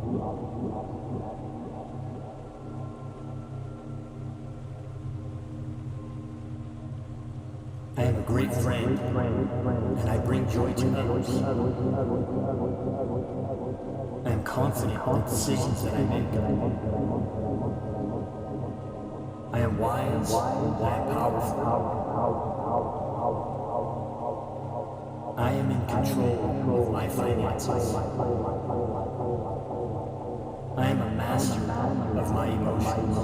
I am a great friend, and I bring joy to others. I am confident in the decisions that I make. I am wise, and I am powerful. I am in control of my finances. I am a master of my emotions.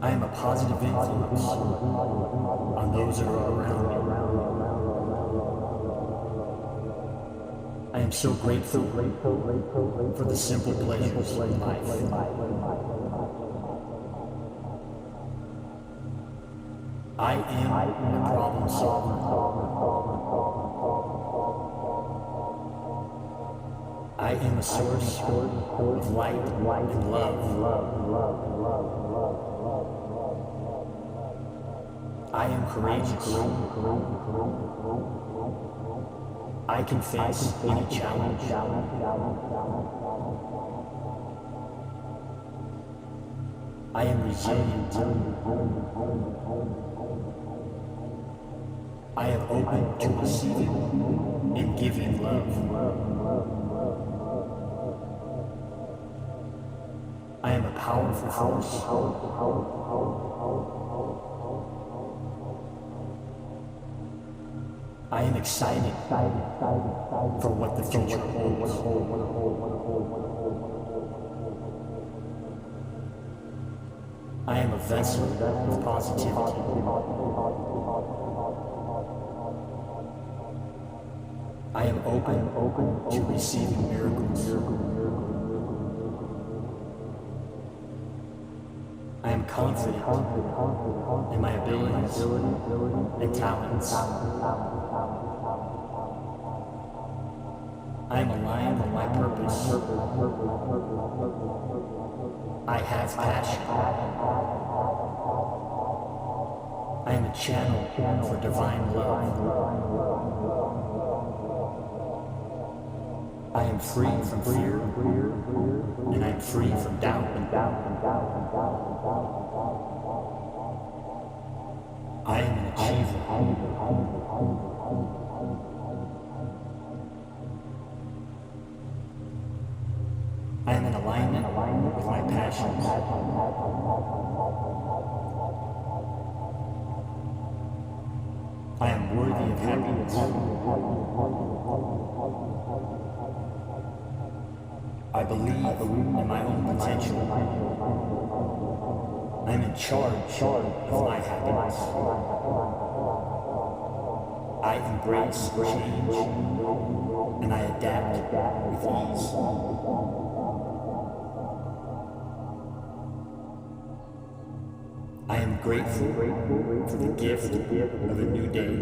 I am a positive influence on those that are around me. I am so grateful for the simple pleasures of life. I am a problem solver. I am a source of light and love. I am courageous. I can face any challenge. I am resilient. I am open to receiving and giving love. I am a powerful force. I am excited for what the future holds. I am a vessel of positivity. I am open to receiving miracles. I am confident in my abilities and talents. I am aligned with my purpose. I have passion. I am a channel for divine love. I am free from fear, and I am free from doubt. I am an achiever. I am in alignment with my passions. I am worthy of happiness. I believe in my own potential. I am in charge of my happiness. I embrace change, and I adapt with ease. I am grateful for the gift of a new day.